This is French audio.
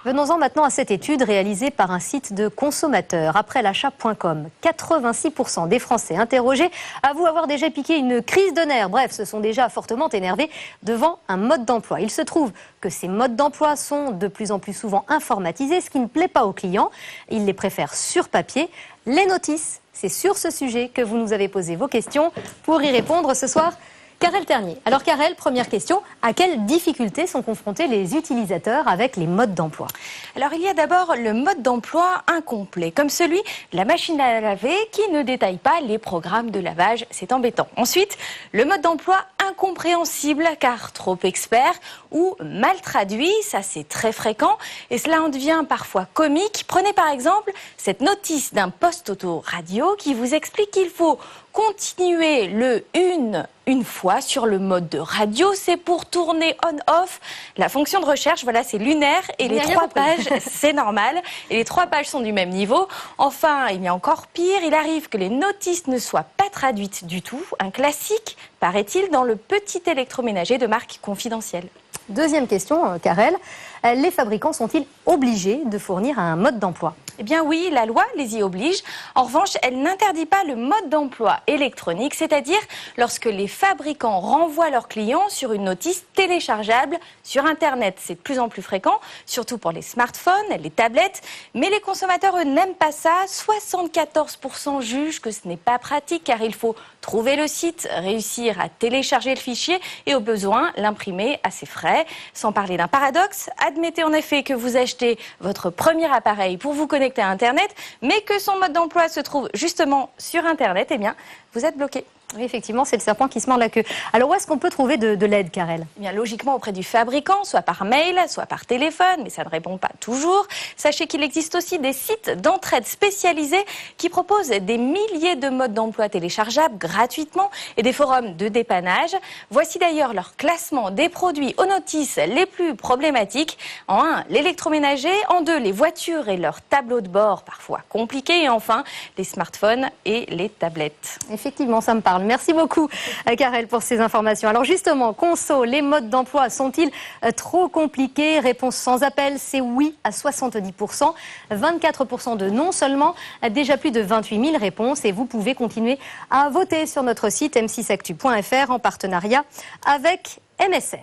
Venons-en maintenant à cette étude réalisée par un site de consommateurs. Après l'achat.com, 86% des Français interrogés avouent avoir déjà piqué une crise de nerfs. Bref, se sont déjà fortement énervés devant un mode d'emploi. Il se trouve que ces modes d'emploi sont de plus en plus souvent informatisés, ce qui ne plaît pas aux clients. Ils les préfèrent sur papier. Les notices, c'est sur ce sujet que vous nous avez posé vos questions. Pour y répondre ce soir, Karel Ternier. Alors Karel, première question, à quelles difficultés sont confrontés les utilisateurs avec les modes d'emploi? Alors il y a d'abord le mode d'emploi incomplet, comme celui de la machine à laver qui ne détaille pas les programmes de lavage, c'est embêtant. Ensuite, le mode d'emploi incompréhensible car trop expert ou mal traduit, ça c'est très fréquent et cela en devient parfois comique. Prenez par exemple cette notice d'un poste autoradio qui vous explique qu'il faut continuer le une fois sur le mode de radio, c'est pour tourner on-off. La fonction de recherche, voilà, c'est lunaire et les 3 pages, c'est normal. Et les 3 pages sont du même niveau. Enfin, il y a encore pire, il arrive que les notices ne soient pas traduites du tout. Un classique, paraît-il, dans le petit électroménager de marque confidentielle. Deuxième question, Karel. Les fabricants sont-ils obligés de fournir un mode d'emploi? Eh bien oui, la loi les y oblige. En revanche, elle n'interdit pas le mode d'emploi électronique, c'est-à-dire lorsque les fabricants renvoient leurs clients sur une notice téléchargeable sur Internet. C'est de plus en plus fréquent, surtout pour les smartphones, les tablettes. Mais les consommateurs, eux, n'aiment pas ça. 74% jugent que ce n'est pas pratique car il faut trouver le site, réussir à télécharger le fichier et au besoin l'imprimer à ses frais. Sans parler d'un paradoxe, admettez en effet que vous achetez votre premier appareil pour vous connecter à Internet, mais que son mode d'emploi se trouve justement sur Internet, eh bien, vous êtes bloqué. Oui, effectivement, c'est le serpent qui se mord la queue. Alors, où est-ce qu'on peut trouver de l'aide, Karel? Eh bien, logiquement auprès du fabricant, soit par mail, soit par téléphone, mais ça ne répond pas toujours. Sachez qu'il existe aussi des sites d'entraide spécialisés qui proposent des milliers de modes d'emploi téléchargeables gratuitement et des forums de dépannage. Voici d'ailleurs leur classement des produits aux notices les plus problématiques. En 1, l'électroménager. En 2, les voitures et leurs tableaux de bord parfois compliqués. Et enfin, les smartphones et les tablettes. Effectivement, ça me parle. Merci beaucoup, Karel, pour ces informations. Alors justement, conso, les modes d'emploi sont-ils trop compliqués? Réponse sans appel, c'est oui à 70%, 24% de non seulement, déjà plus de 28 000 réponses. Et vous pouvez continuer à voter sur notre site m6actu.fr en partenariat avec MSN.